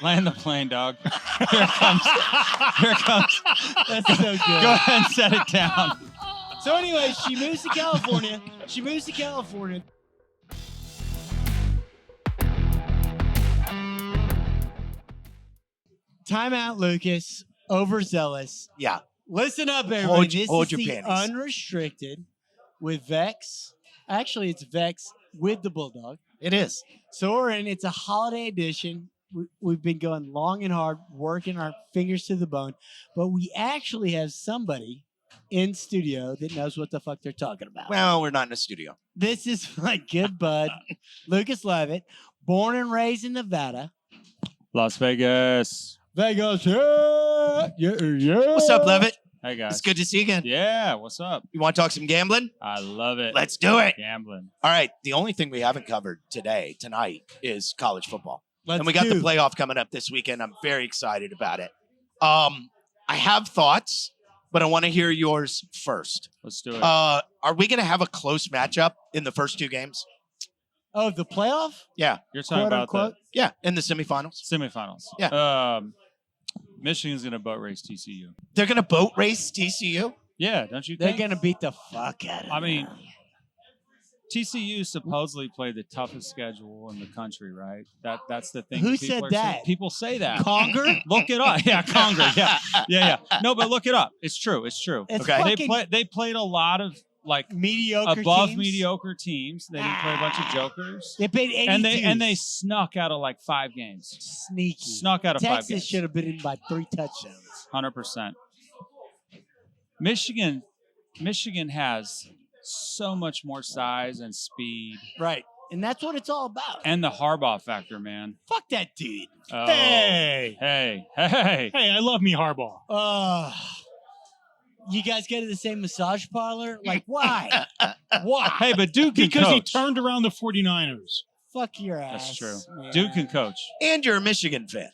Land the plane, dog. Here it comes. Here it comes. That's so good. Go ahead and set it down. So anyway, she moves to California. Time out, Lucas. Overzealous. Yeah. Listen up, everybody. Hold This your is the panties. Unrestricted with Vex. Actually, it's Vex with the Bulldog. It is. So it's a holiday edition. We've been going long and hard, working our fingers to the bone, but we actually have somebody in studio that knows what the fuck they're talking about. Well, we're not in a studio. This is my good bud, Lucas Levitt, born and raised in Nevada. Las Vegas. Vegas, yeah. What's up, Levitt? Hey, guys. It's good to see you again. Yeah, what's up? You want to talk some gambling? I love it. Let's do it. Gambling. All right. The only thing we haven't covered tonight, is college football. Let's and we got the do. playoff coming up this weekend. I'm very excited about it. I have thoughts, but I want to hear yours first. Let's do it. Are we going to have a close matchup in the first two games? Oh, the playoff? Yeah. You're talking Quote, about unquote? Yeah. In the semifinals. the semifinals. Yeah. Michigan's going to boat race TCU. They're going to boat race TCU? Yeah, don't you They're think? going to beat the fuck out of I mean, them. TCU supposedly played the toughest schedule in the country, right? That's the thing. Who People said are that? saying. People say that. Conger? Look it up. Yeah, Conger. Yeah. No, but look it up. It's true. It's true. It's Okay. fucking They played a lot of like mediocre above teams. mediocre teams. They didn't play a bunch of jokers. They paid 82. And they snuck out of like 5 games. sneaky. Snuck out of 5 Texas games. should have been in by 3 touchdowns. 100%. Michigan has so much more size and speed, Right. And that's what it's all about. and the Harbaugh factor, man. Fuck that dude. Oh, Hey, hey, I love me Harbaugh. You guys go to the same massage parlor? Like, why? Why? hey! But Duke can Because he coach. turned around the 49ers Fuck your ass. That's true. man. Duke can coach. And you're a Michigan fan.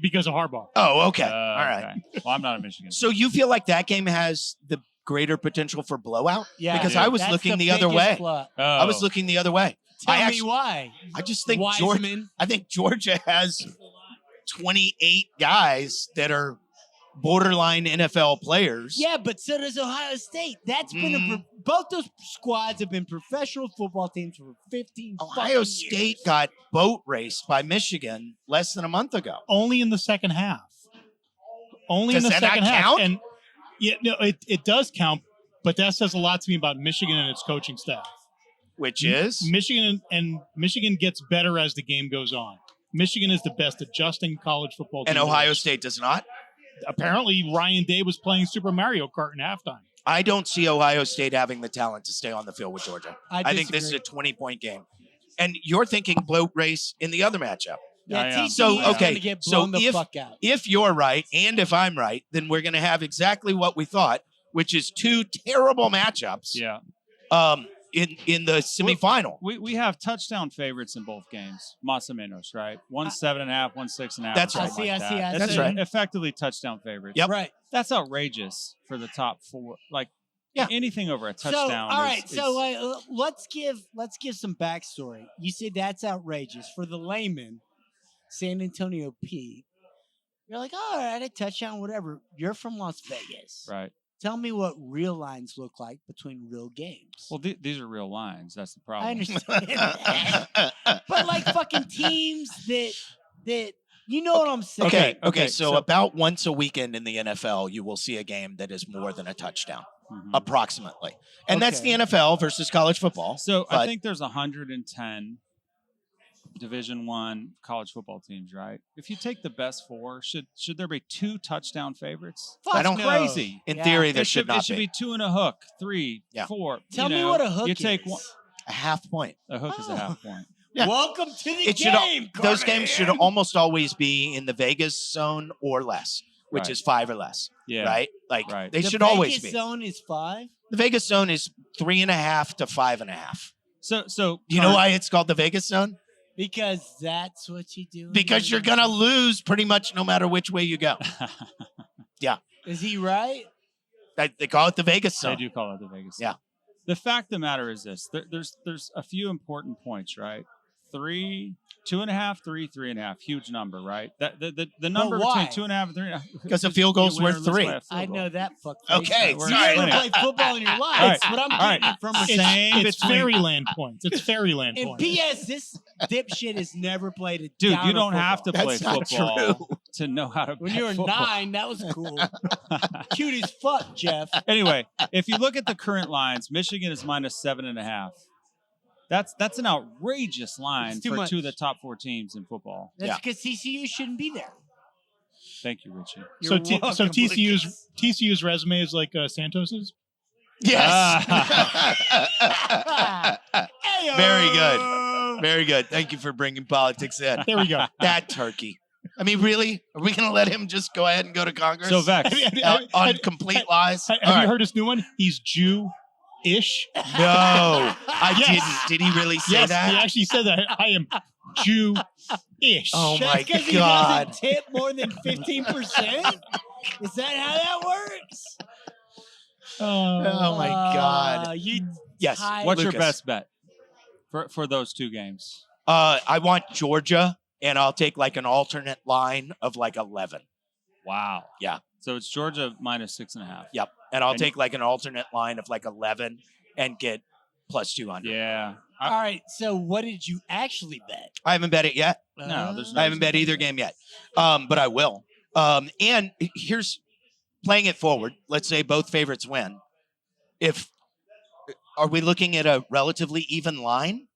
because of Harbaugh. Oh, okay. All Okay. right. Well, I'm not a Michigan. So you feel like that game has the greater potential for blowout? Yeah. Because Yeah. I was That's looking the other biggest way. flaw. Oh. I was looking the other way. Tell I me why. I just think Wiseman. Georgia has 28 guys that are borderline NFL players. Yeah, but so does Ohio State. That's been both those squads have been professional football teams for 15 Ohio fucking State years. got boat raced by Michigan less than a month ago. Only in the second half. Only Does in the that not second half. count? And yeah, no, it does count, but that says a lot to me about Michigan and its coaching staff. Which is? Michigan gets better as the game goes on. Michigan is the best adjusting college football team. And there Ohio is. State does not? Apparently, Ryan Day was playing Super Mario Kart in halftime. I don't see Ohio State having the talent to stay on the field with Georgia. I think this is a disagree. 20-point game. And you're thinking boat race in the other matchup. Yeah, I am. TCU So, is okay, gonna get so blown the fuck out. If you're right and if I'm right, then we're going to have exactly what we thought, which is two terrible matchups Yeah. in the semifinal. We have touchdown favorites in both games. Más o menos, right? 1 7.5, 1 6.5. That's or right. something I like see, that. I That's see. right. Effectively touchdown favorites. Yep. Right. That's outrageous for the top 4. Like, Yeah. anything over a So, touchdown. all right. is- So let's give some backstory. You say that's outrageous for the layman. San Antonio Pete. You're like, all right, a touchdown, whatever. You're from Las Vegas. right. Tell me what real lines look like between real games. Well, these are real lines. That's the I problem. understand that. But like fucking teams that you know what I'm saying. Okay. So so- about once a weekend in the NFL, you will see a game that is more than a touchdown, Mhm. approximately. And that's the Okay. NFL versus college football. So but- I think there's 110 Division I college football teams, right? If you take the best 4, should there be 2 touchdown favorites? Fuck I don't- no. Crazy. In Yeah. theory, there It should not It should be. be 2 and a hook, 3, Yeah. 4. Tell you me know, what a hook You take is. one. A half point. A hook is a Oh. half point. Yeah. Welcome to the It should game. Those Carmen. games should almost always be in the Vegas zone or less, which Right. is 5 or less. Yeah. Right? Like Right. they The should always Vegas be. zone is 5. The Vegas zone is 3.5 to 5.5. So Do you know why it's called the Vegas zone? Because that's what you do. in Because you're Vegas. gonna lose pretty much no matter which way you go. Is he right? They call it the Vegas They zone. do call it the Vegas. Yeah. The fact of the matter is this: there's a few important points, right? 3, 2.5, 3, 3.5. Huge number, right? That the number why? between 2.5 and 3.5. Because a field goal's You win or worth lose 3. by a field I goal. know that fuck. Okay, We're You sorry. never explaining. played football in your life. All right. But I'm All getting right. it from a Same It's between- fairyland points. It's fairyland And points. P.S. This dipshit has never played a Dude, down you of don't have to football. play That's not football true. to know how to When bet you were football. 9, that was cool. Cute as fuck, Jeff. Anyway, if you look at the current lines, Michigan is minus 7.5. That's an outrageous line It's too for much. 2 of the top 4 teams in football. That's because TCU shouldn't be there. Thank you, Richie. So, You're welcome, so Lucas. TCU's resume is like Santos's. Yes. Heyo! Very good. Very good. Thank you for bringing politics in. There we go. That turkey. I mean, really? Are we going to let him just go ahead and go to Congress? So Vex, On complete lies? Have All you right. heard his new one? He's Jew-ish. No, I Yes. didn't. Did he really say Yes, that? he actually said that. I am Jew-ish. Oh, my That's 'cause he God. doesn't tip more than 15%? Is that how that works? Oh, my God. You Yes. tied- what's your Lucas. best bet for those 2 games? I want Georgia, and I'll take like an alternate line of like 11. Wow. Yeah. So it's Georgia minus 6.5. Yep. And I'll And- take like an alternate line of like 11 and get plus 200. Yeah. All right, so what did you actually bet? I haven't bet it yet. No, there's no- I haven't bet either game yet. But I will. And here's playing it forward. Let's say both favorites win. Are we looking at a relatively even line?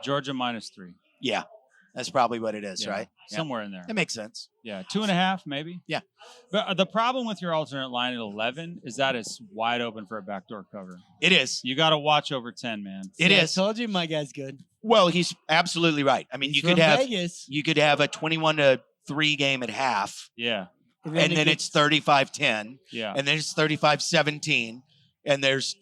Georgia minus 3. Yeah. That's probably what it is, Yeah, right? Yeah. Somewhere in there. That makes sense. Yeah, 2.5 maybe. Yeah. But the problem with your alternate line at 11 is that it's wide open for a backdoor cover. It is. You got to watch over 10, man. It See, is. I told you my guy's good. Well, he's absolutely right. I mean, He's you could from have Vegas. a 21-3 game at half, Yeah, and then it's 35-10, yeah. and then it's 35-17, and there's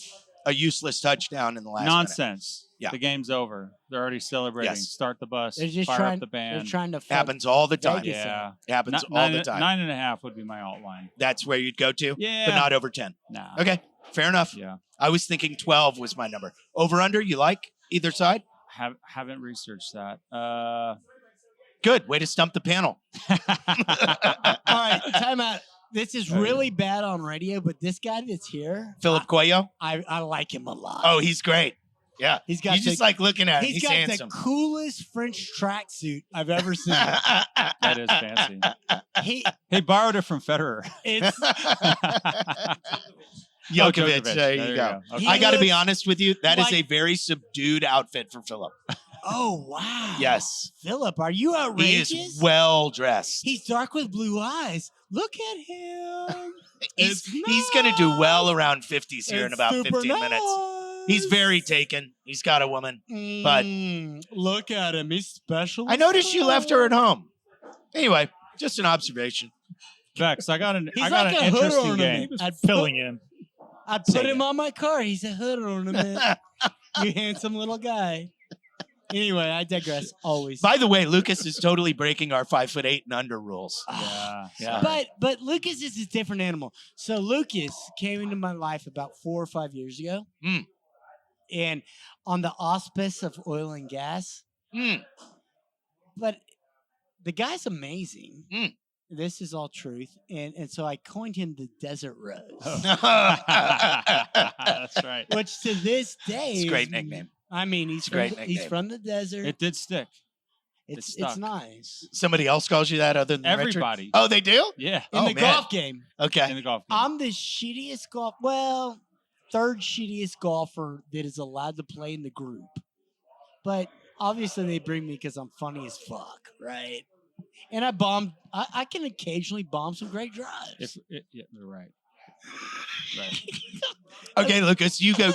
a useless touchdown in the last minute. Nonsense. Yeah. The game's over. They're already celebrating. Yes. Start the bus. They're just fire trying. up the They're band. trying to fuck Happens all the time. Vegas Yeah. Happens all Nine- the time. 9.5 would be my alt line. That's where you'd go to, Yeah. but not over 10. Nah. Okay, fair enough. Yeah. I was thinking 12 was my number. Over under, you like either side? Haven't researched that. Good. Way to stump the panel. All right, time out. This is really bad on radio, but this guy that's here, Philip Cuello? I like him a lot. Oh, he's great. Yeah. he's got You just like looking at him. he's He's got handsome. the coolest French tracksuit I've ever seen. That is fancy. he He borrowed it from Federer. it's Djokovic. Djokovic. There you go. Okay. I got to be looks honest with you. That is like- a very subdued outfit for Philip. oh wow. Yes. Philip, are you He outrageous? is well dressed. He's dark with blue eyes. Look at him. He's going to do well around 50s here in It's about super 15 minutes. nice. He's very taken. He's got a woman. but- Look at him. He's special. I noticed you left her at home. Anyway, just an observation. Vex, I got an He's I got like an a hood interesting ornament. game. I'd Filling in. I'd Say put him that. on my car. He's a hood ornament. You handsome little guy. Anyway, I digress. Always. By the way, Lucas is totally breaking our 5'8" and under rules. Yeah. Yeah. But Lucas is a different animal. So Lucas came into my life about 4 or 5 years ago. Mm. And on the auspice of oil and gas. Mm. But the guy's amazing. Mm. This is all truth. And so I coined him the Desert Rose. Oh. That's right. Which to this day It's a great is- nickname. I mean, he's a great from, he's nickname. from the desert. It did stick. It's stuck. nice. Somebody else calls you that other than Richard? Everybody. Oh, they do? Yeah. In Oh, the man. golf game, Okay. In the golf game. I'm the shittiest golf. Well, third shittiest golfer that is allowed to play in the group. But obviously, they bring me because I'm funny as fuck, right? And I bombed. I can occasionally bomb some great drives. Yeah, you're right. Right. Okay, Lucas, you go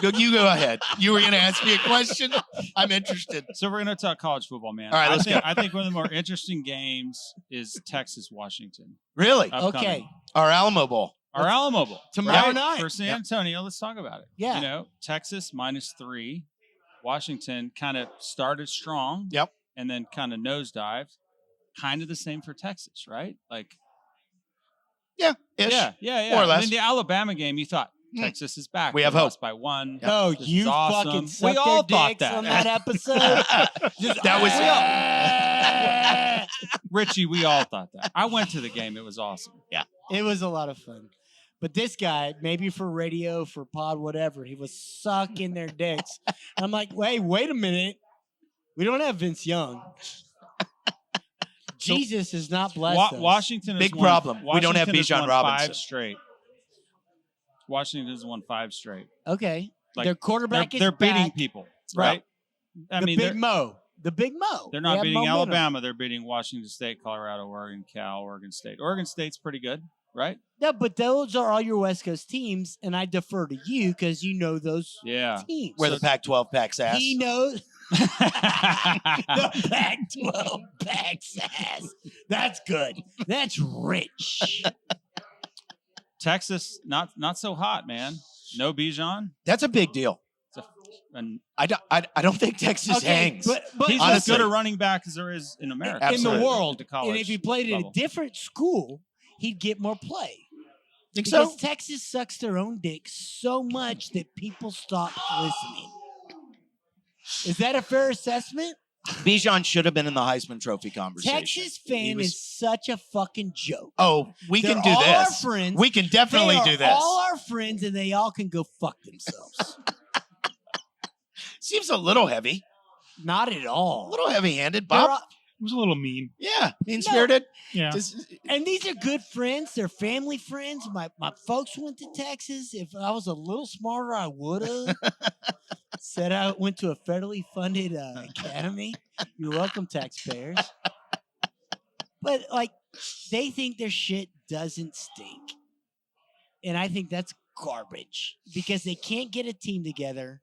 ahead. You were going to ask me a question? I'm interested. So we're going to talk college football, man. All right, let's go. I think one of the more interesting games is Texas-Washington. Really? Upcoming. Okay, Our Alamo Bowl. Our Alamo Bowl. tomorrow Right? night. For San Antonio, let's talk about it. Yeah. You know, Texas -3. Washington kind of started strong. Yep. And then kind of nosedived. Kind of the same for Texas, right? Like, Yeah. Ish. yeah. More or less. I mean, the Alabama game, you thought, Texas is back. We They have hope. lost by 1. No, This is you awesome. fucking We sucked all their thought dicks that. on that episode. Just, That was Richie, we all thought that. I went to the game. It was awesome. It was a lot of fun. But this guy, maybe for radio, for pod, whatever, he was sucking their dicks. I'm like, wait a minute. We don't have Vince Young. Jesus is not blessed us. Washington Big has won, problem. We don't have Washington has Bijan won Robinson. 5 straight. Washington has won 5 straight. Okay. Like, Their quarterback They're is beating back. people, Right. right? I The mean, Big Mo. The Big Mo. they're They not have beating momentum. Alabama. They're beating Washington State, Colorado, Oregon, Cal, Oregon State. Oregon State's pretty good, right? No, but those are all your West Coast teams, and I defer to you because you know those Yeah. teams. Where the Pac-12 packs ass. He knows the Pac-12 backs ass. That's good. That's rich. Texas, not so hot, man. No Bijan. That's a big deal. And I don't think Texas hangs. but he's honestly. as good a running back as there is in America. Absolutely. in the world, At the college and if he played at a level. different school, he'd get more play. Think Because so? Texas sucks their own dick so much that people stop listening. Is that a fair assessment? Bijan should have been in the Heisman Trophy conversation. Texas He fan was- is such a fucking joke. Oh, we They're can do all this. our friends. We can definitely They are do this. all our friends, and they all can go fuck themselves. Seems a little heavy. Not at A all. little heavy-handed. They're Bob? all- It was a little mean. Yeah. Mean-spirited. Yeah. and these are good friends. They're family friends. My folks went to Texas. If I was a little smarter, I would have. Said I went to a federally funded academy. You're welcome, taxpayers. But like, they think their shit doesn't stink, and I think that's garbage because they can't get a team together.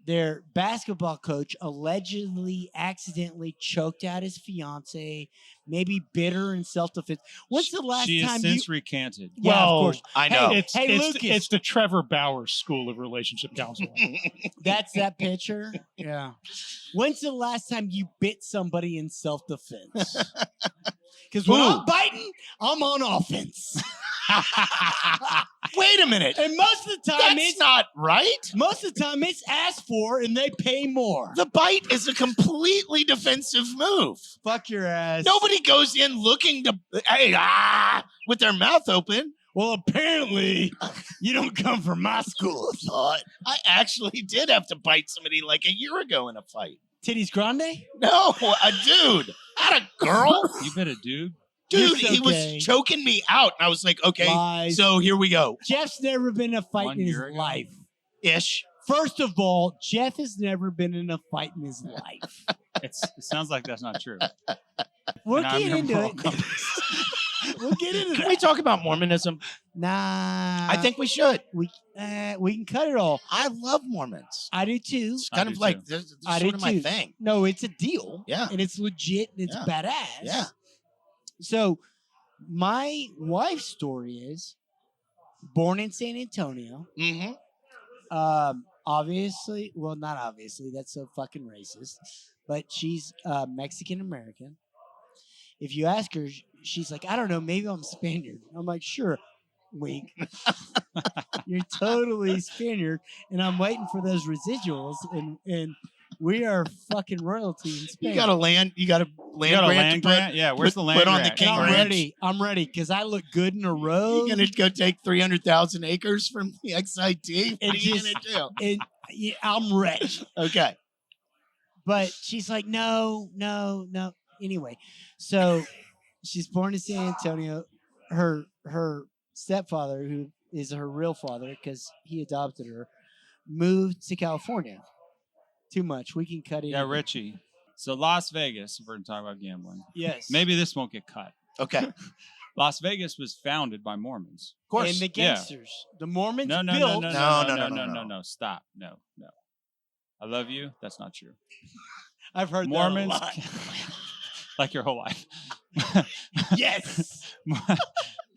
Their basketball coach allegedly accidentally choked out his fiance, maybe bitter and self-defense. When's the last she has time since you? recanted. Yeah, Well, of course. I know. It's, Hey, it's, Lucas. it's the Trevor Bauer School of Relationship Counseling. That's that picture. Yeah. When's the last time you bit somebody in self-defense? Because when I'm biting, I'm on offense. Wait a minute. And most of the time, That's not right. it's asked for, and they pay more. The bite is a completely defensive move. Fuck your ass. Nobody goes in looking to with their mouth open. Well, apparently, you don't come from my school of thought. I actually did have to bite somebody like a year ago in a fight. Titties Grande? No, a dude, not a girl. You bit a dude? Dude, It's he was okay. choking me out. And I was like, okay, Lies. so here we go. Jeff's never been in a fight 1 in his year ago? life. Ish. First of all, Jeff has never been in a fight in his life. It sounds like that's not true. We'll And I'm get your into moral it. compass. We'll get into Can that. we talk about Mormonism? Nah. I think we should. we can cut it all. I love Mormons. I do too. It's kind I of do like too. this is I sort do of my too. thing. No, it's a deal. Yeah. And it's legit and it's Yeah. badass. Yeah. So my wife's story is born in San Antonio. Mm-hmm. Obviously, well, not obviously, that's so fucking racist, but she's Mexican American. If you ask her, she's like, I don't know, maybe I'm Spaniard. I'm like, sure, wink. You're totally Spaniard, and I'm waiting for those residuals, and we are fucking royalty in Spain. You got a land You got a grant land to grant? Yeah, where's the land put on the grant? king I'm ranch. ready. I'm ready because I look good in a put. robe. You gonna go take 300,000 acres from the XIT? What are you just- gonna do? and yeah, I'm ready. Okay. But she's like, no. Anyway, so she's born in San Antonio. Her stepfather, who is her real father because he adopted her, moved to California. Too much. We can cut it. Yeah, Richie. So Las Vegas, if we're going to talk about gambling. Yes. Maybe this won't get cut. Okay. Of Las Vegas was founded by Mormons. course. And the Yeah. gangsters. The Mormons No. built. No. Stop. No. I love you. That's not true. I've heard Mormons, that a lot. like your whole life. Yes.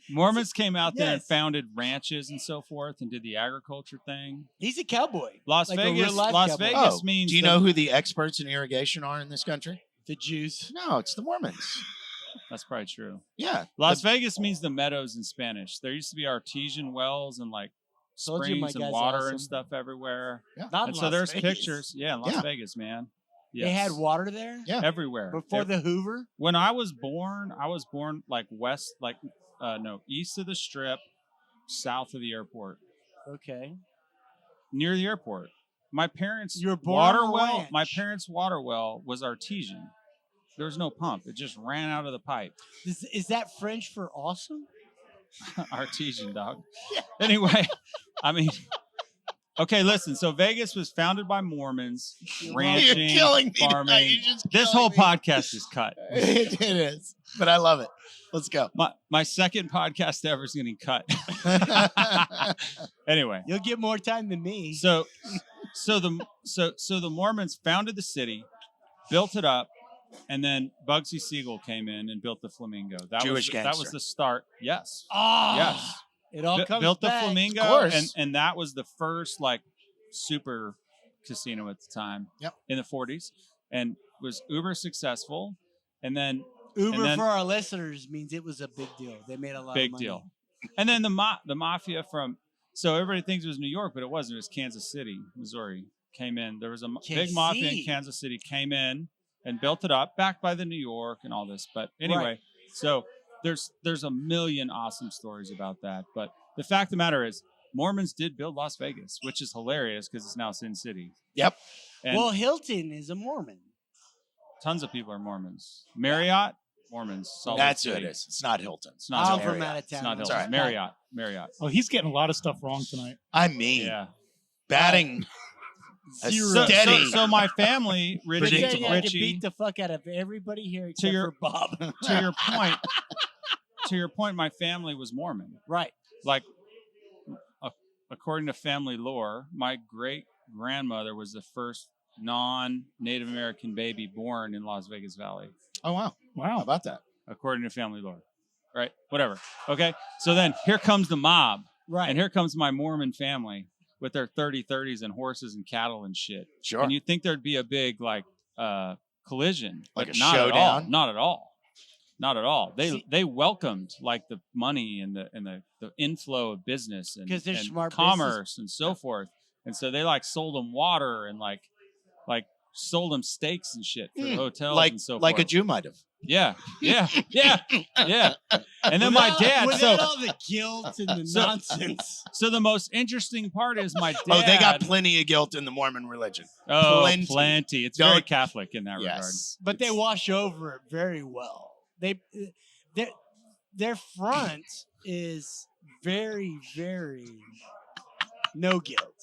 Mormons came out there and Yes. founded ranches and so forth and did the agriculture thing. He's a cowboy. Las Like a Vegas, real-life Las cowboy. Vegas means do you the- know who the experts in irrigation are in this country? The Jews. No, it's the Mormons. That's probably true. Yeah. Las Vegas means the meadows in Spanish. There used to be artesian wells and like Told you my springs and guy's water awesome. and stuff everywhere. Not And in so Las there's Vegas. pictures. Yeah, in Las Yeah. Vegas, man. They had water there Yeah. everywhere. before the Hoover. When I was born like east of the Strip, south of the airport, Okay. near the airport. My parents' You were born water on a well. ranch. My parents' water well was artesian. There was no pump; it just ran out of the pipe. Is that French for awesome? Artesian, dog. Anyway, I mean, okay, listen. So Vegas was founded by Mormons, ranching, You're killing me tonight. farming. You're just This killing whole me. podcast is cut. It is, but I love it. Let's go. My second podcast ever is getting cut. Anyway, You'll get more time than me. so the Mormons founded the city, built it up, and then Bugsy Siegel came in and built the Flamingo. Jewish that gangster. was the start. Yes. Ah, Yes. it all comes Built back. the Flamingo, Of course. and that was the first like super casino at the time. Yep. In the 40s, and was uber successful, and then Uber and then- for our listeners means it was a big deal. They made a lot big of money. deal. And then the mafia from so everybody thinks it was New York, but it wasn't. It was Kansas City, Missouri. Came in. There was a big mafia in KC. Kansas City. Came in and built it up, backed by the New York and all this. But anyway, Right. so there's a million awesome stories about that. But the fact of the matter is, Mormons did build Las Vegas, which is hilarious because it's now Sin City. Yep. And Well, Hilton is a Mormon. tons of people are Mormons. Marriott, Mormons. Salt Lake That's who it City. is. It's not Hilton. It's not I'm Hilton. from out of It's town. not It's Hilton. all right. Marriott. Oh, he's getting a lot of stuff wrong tonight. I mean, Yeah. batting a Zero. steady. So my family, But Richie, then you had to Richie, beat the fuck out of everybody here except your- for Bob. to your point, my family was Mormon. Right. Like, according to family lore, my great grandmother was the first non-Native American baby born in Las Vegas Valley, Oh wow! How Wow. about that? according to family lore. Right? Whatever. Okay. So then here comes the mob, Right. and here comes my Mormon family with their 30-30s and horses and cattle and shit. Sure. And you'd think there'd be a big collision, Like but a not at all. showdown? Not at all. Not at all. See- They welcomed like the money and the inflow of business and, 'Cause they're and smart commerce and so forth. And so they like sold them water and like sold them steaks and shit for the hotels like and so like forth. a Jew might have. Yeah. And then my dad. Without So all the guilt and the So- nonsense. so the most interesting part is my dad. Oh, they got plenty of guilt in the Mormon religion. Oh, plenty. plenty. It's very Don't- Catholic in that regard. Yes, But they wash over it very well. Their front is very, very no guilt.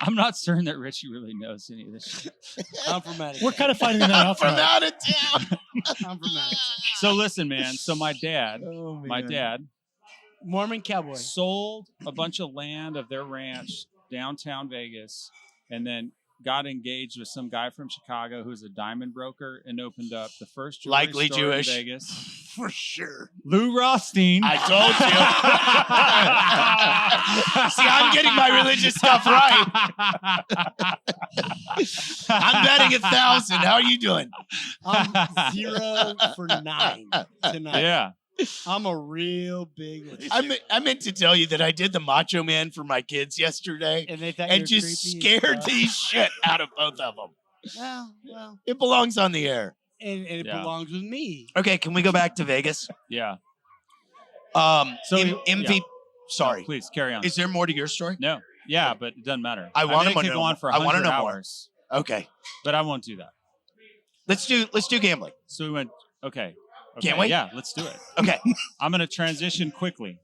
I'm not certain that Richie really knows any of this shit. I'm from out of We're town. kind of finding that out from tonight. out of town. I'm from out of town. So listen, man. So my dad, Oh, my dad Mormon cowboy. sold a bunch of land of their ranch downtown Vegas, and then got engaged with some guy from Chicago who's a diamond broker and opened up the first jewelry Likely store Jewish. in Vegas. For sure. Lou Rothstein. I told you. See, I'm getting my religious stuff right. I'm betting 1,000. How are you doing? I'm 0 for 9 tonight. Yeah. I'm a real big listener. I meant to tell you that I did the Macho Man for my kids yesterday And they thought and you were just creepy as scared fuck. the shit out of both of them. Well, It belongs on the air. and it Yeah. belongs with me. Okay, can we go back to Vegas? Yeah. So yeah. MVP. Sorry. No, please carry on. Is there more to your story? No. Yeah, but it doesn't matter. I wanna mean, it could know go on more. for I wanna 100 know more. hours, Okay. but I won't do that. Let's do gambling. So we went. Okay. Can't we? Yeah, let's do it. Okay. I'm gonna transition quickly.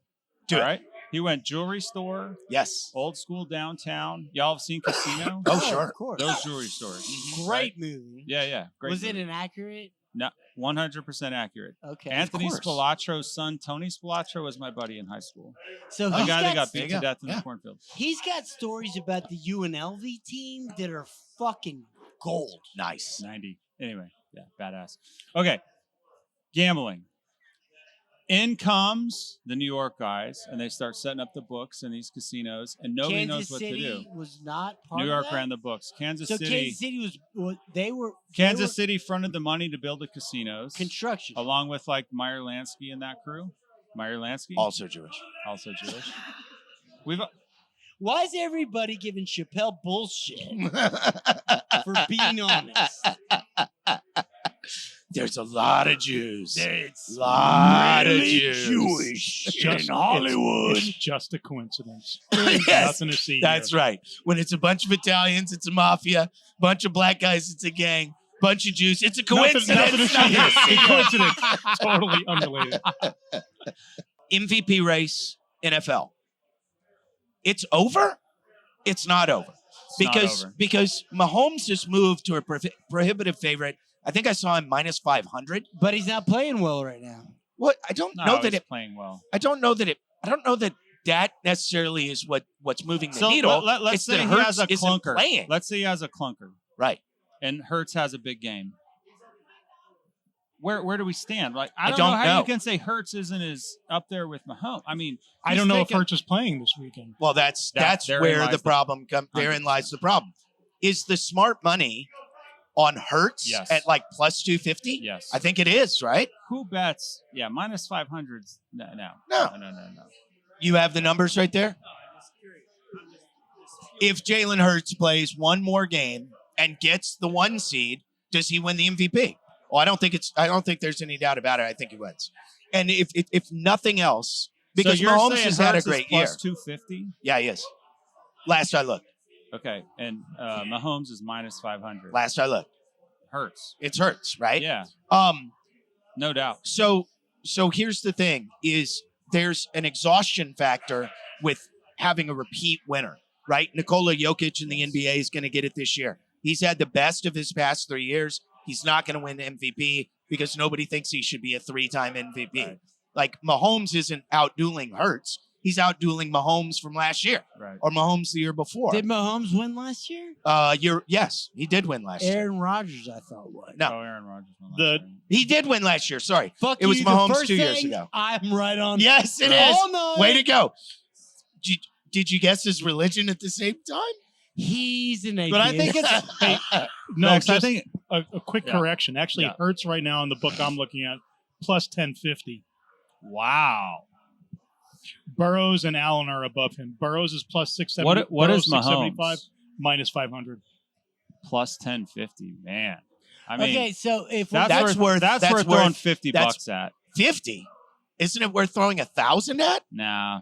Do All it. right. He went jewelry store, Yes. old school downtown. Y'all have seen Casino? Oh, sure. Of course. Those jewelry stores. Great movie. Yeah. Great. Was it movie. inaccurate? No, 100% accurate. Okay. Anthony course. Spilatro's son, Tony Spilatro, was my buddy in high school. So The he's guy that got there beat you to go. death in Yeah. the cornfield. he's got stories about the UNLV team that are fucking gold. Nice. 90. Anyway, yeah, badass. Okay, gambling. In comes the New York guys, and they start setting up the books in these casinos, and nobody Kansas knows what City to do. was not part New of York that? ran the books. Kansas So City. Kansas City was they were Kansas City fronted the money to build the casinos, construction. along with like Meyer Lansky and that crew. Meyer Lansky, Also Jewish. also Jewish. We've Why is everybody giving Chappelle bullshit for being honest? There's a lot of Jews. It's Lot of really Jews. Jewish It's just, in Hollywood. It's just a coincidence. Yes, Nothing to see that's here. right. When it's a bunch of Italians, it's a mafia. Bunch of black guys, it's a gang. Bunch of Jews, it's a coincidence. Nothing to see here. It's a coincidence. Totally unrelated. MVP race, NFL. It's over? It's not over. Because Mahomes has moved to a prohibitive favorite. I think I saw him minus 500. But he's not playing well right now. What? I don't know that he's it. playing well. I don't know that necessarily is what's moving the So needle. let's It's say that he has a Hurts isn't clunker. playing. Let's say he has a clunker, Right. and Hurts has a big game. Where do we stand? Like I don't don't know how know. you can say Hurts isn't as up there with Mahomes. I mean, I he's don't know if taken- Hurts is playing this weekend. Well, that's therein where lies the problem comes. Therein 100%. lies the problem. Is the smart money on Hurts Yes. at like plus 250? Yes. I think it is, right? Who bets? Yeah, minus 500s. No. No. You have the numbers right there? If Jalen Hurts plays one more game and gets the 1 seed, does he win the MVP? Well, I don't think there's any doubt about it. I think he wins. And if nothing else, because so you're Mahomes saying has had a Hurts is great year. plus 250. Yeah, he is. Last I looked. Okay, and Mahomes is minus 500. Last I looked. Hurts. It's Hurts, right? Yeah, no doubt. So here's the thing: is there's an exhaustion factor with having a repeat winner, right? Nikola Jokic in the NBA is going to get it this year. He's had the best of his past 3 years. He's not going to win MVP because nobody thinks he should be a 3-time MVP. Right. Like Mahomes isn't outdueling Hurts. He's outdueling Mahomes from last year Right. or Mahomes the year before. Did Mahomes win last year? Yes, he did win last year. Aaron Rodgers, I thought won. No. Oh, Aaron Rodgers. won last The- year. He did win last year. Sorry. Fuck It was you, Mahomes the first 2 years thing, ago. I'm right on. Yes, it is. All night. Way to go. Did you guess his religion at the same time? He's an atheist. But I think it's No, Max, I just think a quick Yeah. correction. Actually, Yeah. Hurts right now in the book I'm looking at, plus 1050. wow. Burrows and Allen are above him. Burrows is plus 670. What Burrows is Mahomes? 675, minus 500. Plus 1050, man. I mean, Okay, so if That's worth- that's that's worth throwing worth- 50 that's- bucks at. 50? Isn't it worth throwing 1,000 at? Nah.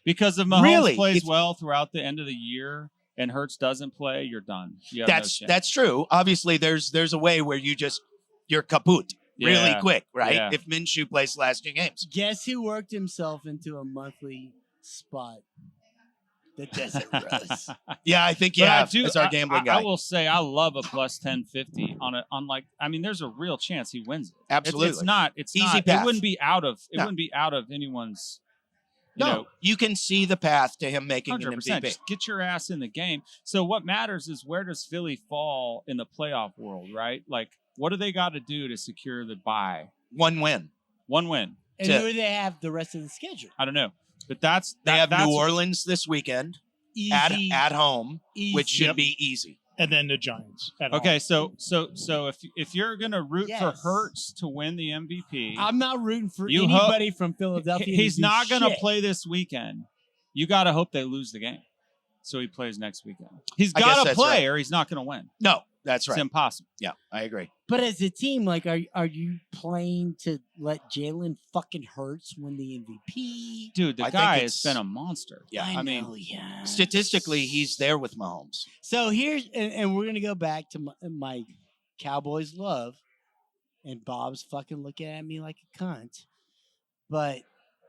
Because if Mahomes Really? plays If- well throughout the end of the year and Hurts doesn't play, you're done. You have no chance. That's true. Obviously, there's a way where you're kaput really Yeah. quick, right? Yeah. If Minshew plays the last 2 games. guess who worked himself into a monthly spot? The Desert Rose. Yeah, I think you But I have do- as our gambling guy. I will say I love a plus 1050 on like I mean there's a real chance he wins it. Absolutely. It's not Easy not path. it wouldn't be out of No. anyone's No, you can see the path to him making an 100%. MVP. Just get your ass in the game. So what matters is where does Philly fall in the playoff world, right? Like what do they got to do to secure the bye? 1 win. One win. And To- who do they have the rest of the schedule? I don't know. But that's They have that's New Orleans this weekend Easy. at home, easy. which should Yep. be easy. And then the Giants. At home. Okay, so if you're gonna root for Yes. Hurts to win the MVP, I'm not rooting for You anybody from Philadelphia. he's to do not gonna shit. play this weekend. You got to hope they lose the game, so he plays next weekend. He's I guess got to that's play, right. or he's not gonna win. No, that's It's right. impossible. Yeah, I agree. But as a team, like, are you playing to let Jalen fucking Hurts win the MVP? Dude, the I think guy it's- has been a monster. Yeah. I mean, know, yeah. Statistically, he's there with Mahomes. So here's, and we're gonna go back to my Cowboys love, and Bob's fucking looking at me like a cunt, but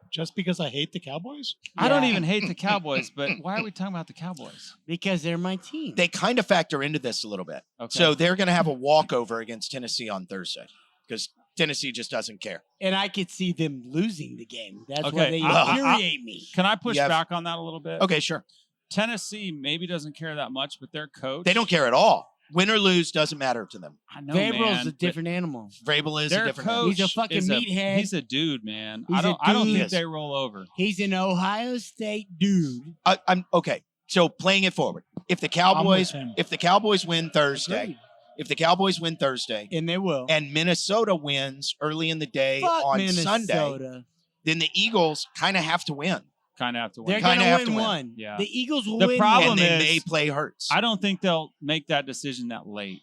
Just because I hate the Cowboys? I don't yeah, even hate the Cowboys, but why are we talking about the Cowboys? because they're my team. They kind of factor into this a little bit. Okay. So they're going to have a walkover against Tennessee on Thursday because Tennessee just doesn't care. and I could see them losing the game. That's why Okay, they I- infuriate me. Can I push You have- back on that a little bit? Okay, sure. Tennessee maybe doesn't care that much, but their coach. They don't care at all. Win or lose doesn't matter to them. I know, Vrabel's man, a but different animal. Vrabel is a Their different coach He's a fucking is meathead. He's a dude, man. He's a I don't dude. think they roll over. He's an Ohio State dude. I'm okay. So playing it forward. If the I'm with Cowboys him. win Thursday, Agreed. if the Cowboys win Thursday And they will. and Minnesota wins early in the day Fuck on Minnesota. Sunday, then the Eagles kind of have to win. Kind of have to win. They're Kinda going have to to win win. one. Yeah. The Eagles will The win problem And one. they is- may play Hurts. I don't think they'll make that decision that late.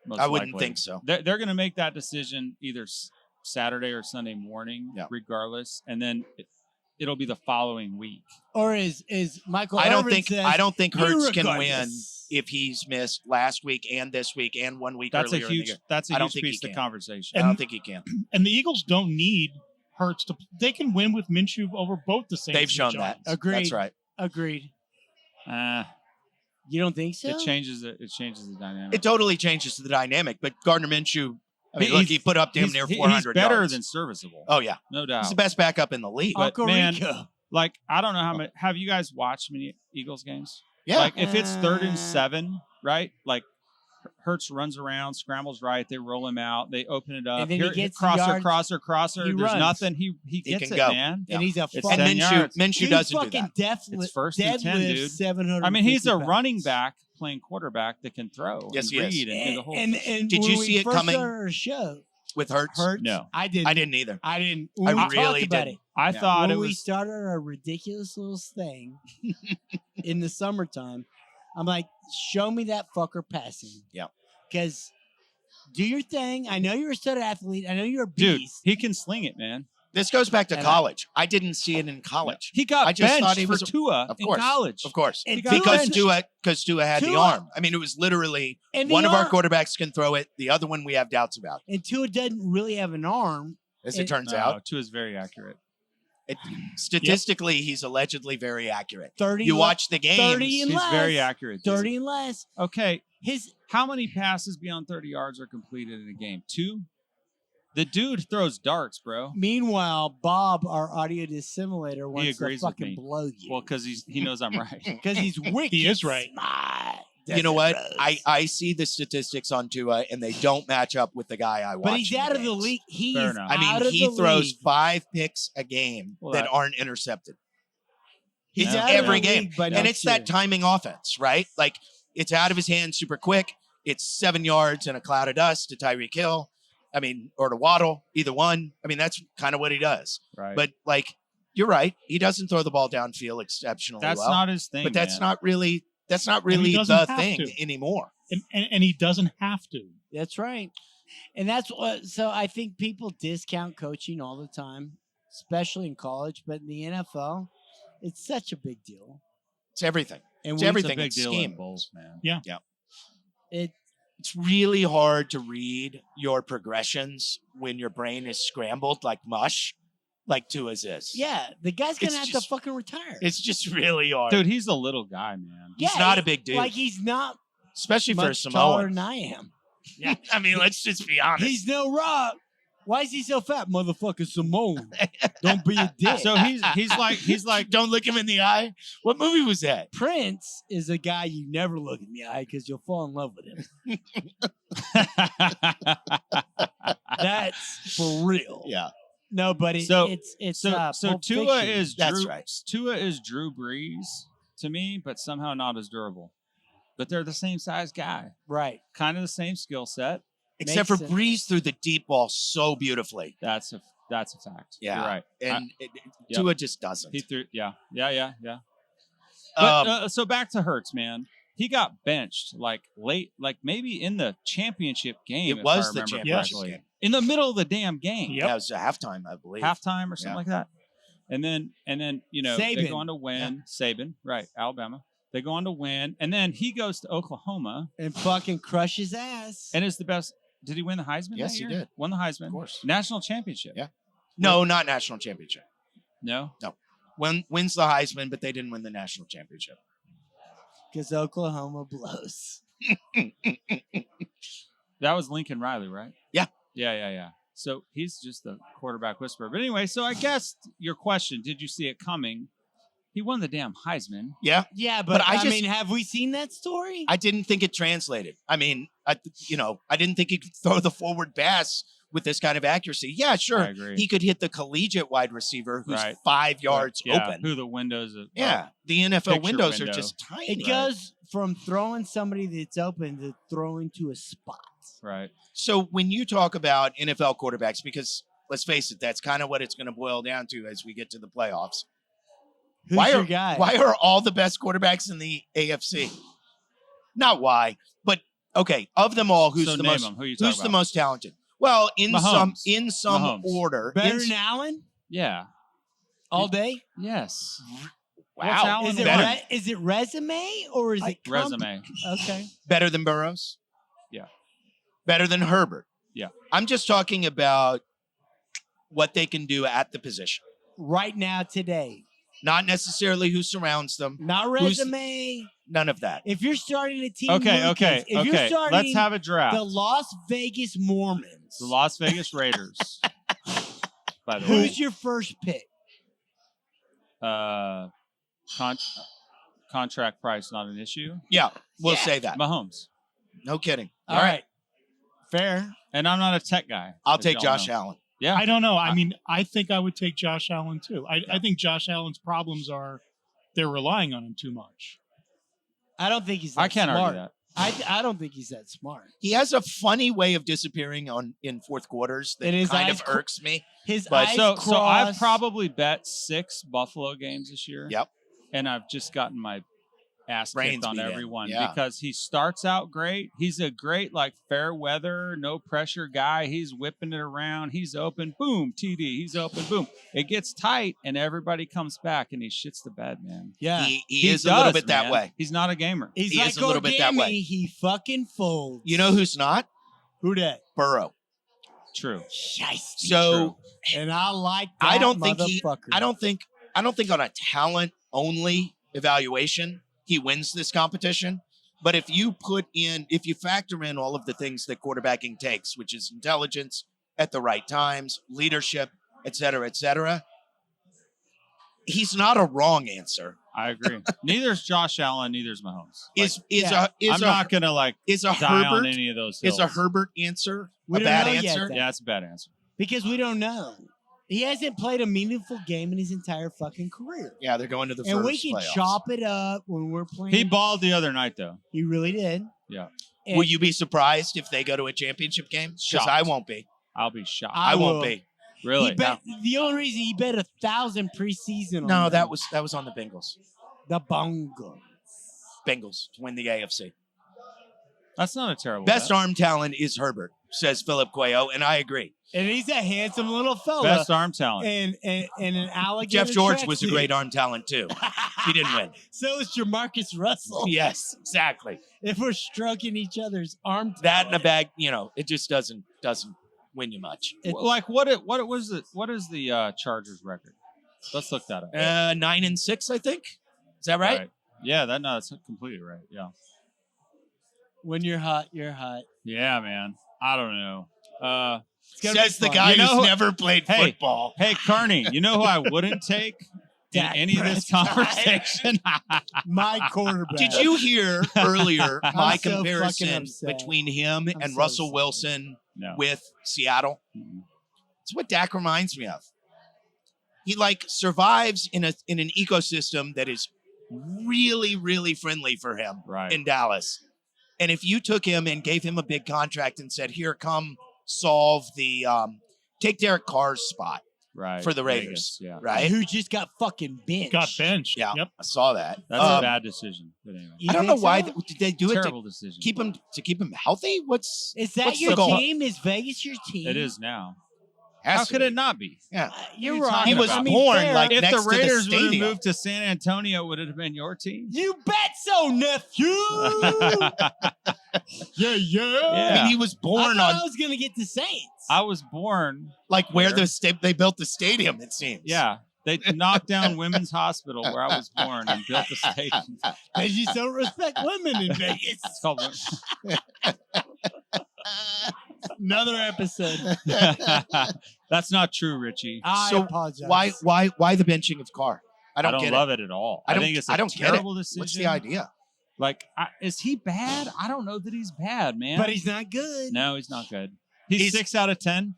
Most I wouldn't likely. think so. They're going to make that decision either Saturday or Sunday morning, Yeah. regardless, and then it'll be the following week. Or is Michael I don't Irvin think says, I don't think Hurts can win "Irregardless." if he's missed last week and this week and 1 week That's a earlier in the huge. year. That's a I don't huge think he piece of the can. conversation. I don't think he can. And the Eagles don't need Hurts to. They can win with Minshew over both the Saints. They've and the shown that. Giants. Agreed. That's right. Agreed. Uh, You don't think so? It changes it. It changes the dynamic. It totally changes the dynamic. But Gardner Minshew, I mean, He- look, he's- he put up damn near 400 He's better yards. than serviceable. Oh yeah, No doubt. he's the best backup in the league. But, Uncle man, Rico. Like, I don't know how many. Have you guys watched many Eagles games? Yeah, Like, if it's 3rd and Uh, 7, right? Like, Hurts runs around, scrambles right. They roll him out. They open it up. And then he Here, gets the crosser, yards. crosser. He There's runs. nothing. He gets can it, go. man. And he's a It's fucking, 10 yards. Minshew he doesn't do fucking that. It's 1st and 10, deadlifts dude. 750 I mean, he's a pounds. running back playing quarterback that can throw. Yes, and he is. read and do the whole And Did when you we see it first coming? started our show, With Hurts, Hurts, No. I didn't. I didn't either. I didn't. I When we really talked about didn't. I Yeah. thought when it we was. started our ridiculous little thing in the summertime, I'm like, show me that fucker passing. Yeah. Because do your thing. I know you're a stud athlete. I know you're a Dude, beast. he can sling it, man. This goes back to And college. I didn't see it in college. He got I just thought benched he for was a- Tua Of in course, college. Of course, And because Tua- Tua had the Tua- arm. I mean, it was literally And one the of our arm- quarterbacks can throw it. The other one we have doubts about, And Tua doesn't really have an arm. as And- it turns No, out. Tua's very accurate. Statistically, he's allegedly very accurate. 30. You le- watch the games. 30 and He's less. very accurate. dude. 30 and less. Okay, His how many passes beyond 30 yards are completed in a game? 2? The dude throws darts, bro. Meanwhile, Bob, our audio dissimilator, wants to agrees with fucking me. blow you. Well, because he knows I'm right. Because he's wicked. He is right. Smart. You know what? Rose. I see the statistics on Tua, and they don't match up with the guy I watch. But he's in out of the games. league. He Fair is enough. I out mean, of he the throws league. 5 picks a game Well, that that- aren't intercepted. He's Yeah. out of Every the game. league by And next it's that year. timing offense, right? Like, it's out of his hands super quick. It's 7 yards and a cloud of dust to Tyreek Hill. I mean, or to Waddle, either one. I mean, that's kind of what he does. Right. But, like, you're right. He doesn't throw the ball downfield exceptionally that's well. not his thing. but that's man. not really he doesn't the have thing to. anymore. And he doesn't have to. That's right. And that's what, so I think people discount coaching all the time, especially in college, but in the NFL, it's such a big deal. It's everything. And It's we, everything. It's a big It's deal scheme. in bowls, man. it, It's really hard to read your progressions when your brain is scrambled like mush, like Tua's is. yeah, the guy's going It's to have just- to fucking retire. It's just really hard. Dude, he's a little guy, man. he's not a big dude. Like, he's not especially for a much taller Samoan. than I am. Yeah, I mean, let's just be honest. He's no rock. Why is he so fat, motherfucker? Simone. Don't be a dick. So he's like don't look him in the eye. What movie was that? Prince is a guy you never look in the eye because you'll fall in love with him. That's for real. Yeah, No, but So- it's so Pulp Tua Fiction. is That's Drew, right. Tua is Drew Brees to me, but somehow not as durable. But they're the same size guy, right. kind of the same skill set. except for sense. Breeze threw the deep ball so beautifully, That's a fact. Yeah. You're right. and Yep. Tua just doesn't. He threw. Yeah. But Um, so back to Hurts, man. He got benched like late, like maybe in the championship game. it if was I the remember championship correctly. game. In the middle of the damn game. Yep. That was a halftime, I believe. Halftime or something Yeah. like that. And then they Saban. go on to win. Saban, right? Alabama. They go on to win, and then he goes to Oklahoma And fucking crush his ass. and is the best. Did he win the Heisman? Yes, that he year? did. Won the Heisman. Of course. National championship. Yeah. No, not national championship. No. Wins the Heisman, but they didn't win the national championship. Because Oklahoma blows. That was Lincoln Riley, right? Yeah. Yeah. So he's just the quarterback whisperer. But anyway, so I guess your question: did you see it coming? He won the damn Heisman. Yeah, Yeah, but I I, just- mean, have we seen that story? I didn't think it translated. I mean, I didn't think he could throw the forward pass with this kind of accuracy. Yeah, I sure, agree. he could hit the collegiate wide receiver who's Right. 5 yards Yeah, open. Who the windows? Yeah, the NFL Picture windows are window. just tiny. It goes from throwing somebody that's open to throwing to a spot. Right. So when you talk about NFL quarterbacks, because let's face it, that's kind of what it's going to boil down to as we get to the playoffs. Who's why your are guy? why are all the best quarterbacks in the AFC? Not why, but okay. Of them all, who's So the name most? them. Who you talking Who's the about? most talented? Well, in Mahomes. some Mahomes. order. Better In- than Allen Yeah. all day? Yes. wow, Allen Is it better? is it resume or is it Resume. Okay. better than Burrows. Yeah. Better than Herbert. Yeah. I'm just talking about what they can do at the position, Right now, today. not necessarily who surrounds them. Not Who's- resume. None of that. If you're starting a team, Okay. Lucas, Okay. if you're Okay. starting Let's have a draft. the Las Vegas Mormons, The Las Vegas Raiders. By the way. who's your first pick? Contract price not an issue. Yeah, we'll Yeah. say that. Mahomes. No kidding. All right. Fair. And I'm not a tech guy. I'll as take y'all Josh know. Allen. Yeah. I don't know. I mean, I think I would take Josh Allen too. I think Josh Allen's problems are they're relying on him too much. I don't think he's that I can't smart. argue that. I don't think he's that smart. He has a funny way of disappearing in fourth quarters that And his kind eyes of cro- irks me. His But- eyes So I've cross. probably bet 6 Buffalo games this year. Yep. And I've just gotten my ass Brains kicked on beat in. every one Yeah. because he starts out great. He's a great fair weather, no pressure guy. He's whipping it around. He's open, boom, TD. He's open, boom. It gets tight and everybody comes back and he shits the bed, man. Yeah. He is a little does, bit that man. way. He's not a gamer. He's he like is a little bit that way. Origami, He fucking folds. You know who's not? who that? Burrow. True. Shiesty. So And I like that I don't think he. motherfucker. I don't think on a talent only evaluation he wins this competition. But if you factor in all of the things that quarterbacking takes, which is intelligence at the right times, leadership, et cetera, he's not a wrong answer. I agree. Neither's Josh Allen, neither's Mahomes. Yeah. I'm not gonna is a die on Herbert any of those is hills. a Herbert answer We a don't bad know yet, answer? then. Yeah, it's a bad answer. because we don't know. He hasn't played a meaningful game in his entire fucking career. Yeah, they're going to the And first we can playoffs. chop it up when we're playing. He balled the other night though. He really did. Yeah. And Will you be surprised if they go to a championship game? Because Shocked. I won't be. I'll be shocked. I I won't will. be. Really? He bet, the only reason he bet 1,000 preseason. No, on that them. was on the Bengals. the Bungles. Bengals to win the AFC. That's not a terrible Best bet. arm talent is Herbert, says Philip Cuello, and I agree. And he's a handsome little fella. Best arm talent. and an alligator. Jeff George was a tracksuit. great arm talent too. He didn't win. So is Jamarcus Russell. Yes, exactly. If we're stroking each other's arm. That in a bag, it just doesn't win you much. What is the Chargers record? Let's look that up. 9-6, I think. Is that right? Yeah, that's completely right. Yeah. When you're hot, you're hot. Yeah, man. I don't know. It's gonna Says be the fun. guy You know who's who- never played Hey. football. Hey, Carney, you know who I wouldn't take in Dak any of this Prescott. conversation? My quarterback. Did you hear earlier my so fucking comparison upset. between him I'm and so Russell upset. Wilson No. with Seattle? Mm-mm. It's what Dak reminds me of. He survives in an ecosystem that is really, really friendly for him Right. in Dallas. And if you took him and gave him a big contract and said, "Here, come solve the take Derek Carr's spot Right. for the Vegas, Raiders," yeah. right? Who just got fucking benched? Got benched. Yeah, Yep. I saw that. That's a bad decision. But anyway. You I don't know think why so? did they do it Terrible decision. to keep him healthy. What's Is that what's your the goal? team? Is Vegas your team? It is now. Has How to could be. it not be? Yeah. You're What are you right. talking He was about? born fair. like If next the to the Raiders would have stadium. moved to San Antonio, would it have been your team? You bet so, nephew. yeah. Yeah. I mean, he was I born thought on I was gonna get the Saints. I was born. where Where? they built the stadium. It seems. Yeah. They knocked down Women's Hospital where I was born and built the stadium. Because you don't respect women in Vegas. It's called. Another episode. That's not true, Richie. I So apologize. Why the benching of Carr? I don't, get love it at all. I don't- think it's a I don't get it. terrible decision. What's the idea? Is he bad? I don't know that he's bad, man. But he's not good. no, he's not good. He's He's- 6 out of 10.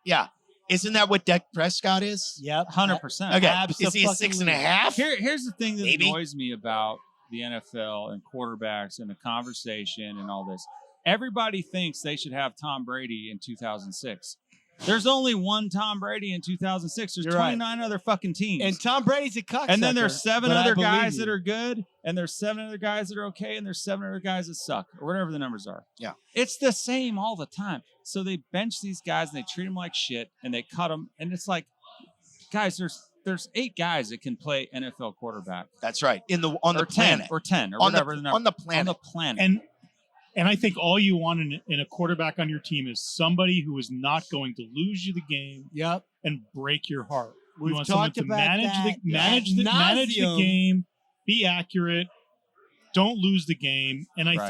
Yeah, isn't that what Dak Prescott is? Yep. 100%. Okay, Absolutely. is he a 6.5? Here's the thing that Maybe. annoys me about the NFL and quarterbacks and the conversation and all this. Everybody thinks they should have Tom Brady in 2006. There's only one Tom Brady in 2006. There's You're right. 29 other fucking teams. And Tom Brady's a cocksucker. And then there's 7 but I other believe guys you. that are good, and there's 7 other guys that are okay, and there's 7 other guys that suck, or whatever the numbers are. Yeah. It's the same all the time. So they bench these guys, and they treat them like shit, and they cut them, and it's like, guys, there's 8 guys that can play NFL quarterback. That's right. On the 10, planet. or 10, or on whatever the, number. on the planet. On the planet. And I think all you want in a quarterback on your team is somebody who is not going to lose you the game Yep. and break your heart. We've you want someone talked to about manage that manage the nauseam. game, be accurate, don't lose the game. And I Right.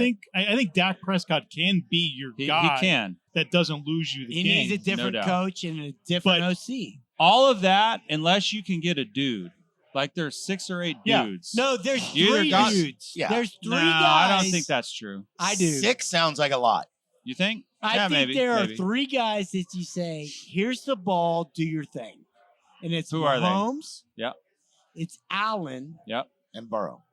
think Dak Prescott can be your He guy can. that doesn't lose you the He game. needs a different doubt. coach and a different But- OC. All of that, unless you can get a dude. Like there's 6 or 8 Yeah. dudes. No, there's You either 3 got- dudes. Yeah. There's 3 no, guys. I don't think that's true. I do. 6 sounds like a lot. You think? I Yeah, think maybe, there maybe. are 3 guys that you say, here's the ball, do your thing. And it's Who are they? Mahomes. Yep. It's Allen. Yep. And Burrow.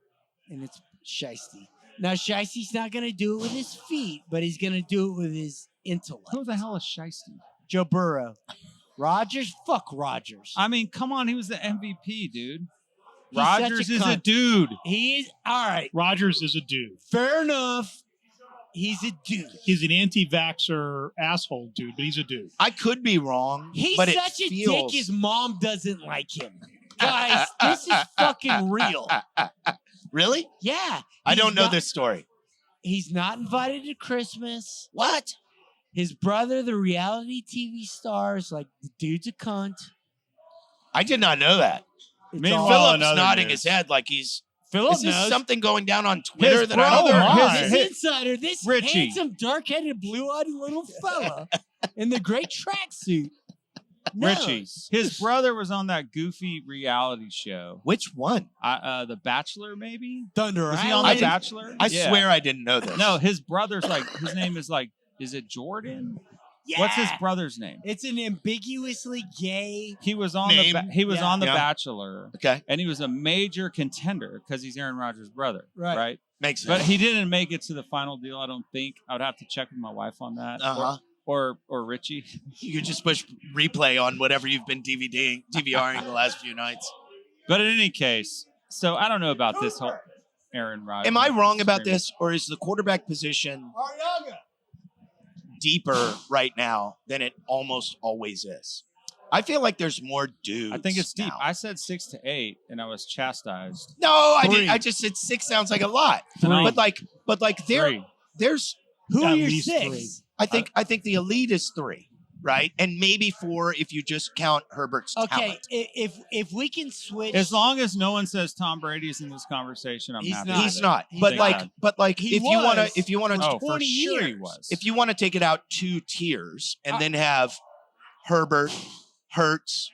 And it's Shiesty. Now, Shiesty's not going to do it with his feet, but he's going to do it with his intellect. Who the hell is Shiesty? Joe Burrow. Rodgers? Fuck Rodgers. I mean, come on, he was the MVP, dude. He's Rodgers such a is a cunt. dude. He's all right. Rodgers is a dude. Fair enough. He's a dude. He's an anti-vaxxer asshole dude, but he's a dude. I could be wrong, He's but it such a feels... dick. His mom doesn't like him. Guys, this is fucking real. Really? Yeah. I he's don't know not- this story. He's not invited to Christmas. What? His brother, the reality TV star, is like, the dude's a cunt. I did not know that. It's Meanwhile, all- Philip- Philip's another nodding news. his head like he's... Philip Is this knows. something going down on Twitter His that I don't brother- know? his- This insider, this Richie. handsome, dark-headed, blue-eyed little fella in the great tracksuit. Richie. knows. His brother was on that goofy reality show. Which one? The Bachelor, maybe? Thunder Was he Island. on I The didn't- Bachelor? I Yeah. swear I didn't know this. No, his brother's like, his name is like, is it Jordan? What's his Yeah. brother's name? It's an ambiguously gay. He was on Name? Yeah. on The Yeah. Bachelor, Okay. and he was a major contender because he's Aaron Rodgers' brother, Right. right? Makes sense. But he didn't make it to the final deal. I don't think. I would have to check with my wife on that, Uh-huh. or Richie. You could just push replay on whatever you've been DVRing the last few nights. But in any case, so I don't know about this whole Aaron Rodgers. Am I wrong about screaming. this, or is the quarterback position Ariaga. deeper right now than it almost always is? I feel like there's more dudes. I think it's deep. now. I said 6 to 8, and I was chastised. No, I 3. did. I just said 6 sounds like a lot. 3. But like Three. there's Who At are your least 6? 3. I think the elite is 3, right? And maybe 4 if you just count Herbert's Okay, talent. if we can switch. As long as no one says Tom Brady's in this conversation, I'm He's happy. not. with He's it. not. He's But not. like He if you want was. to Oh, for 20 sure he years. was. if you want to take it out 2 tiers and then have Herbert, Hurts,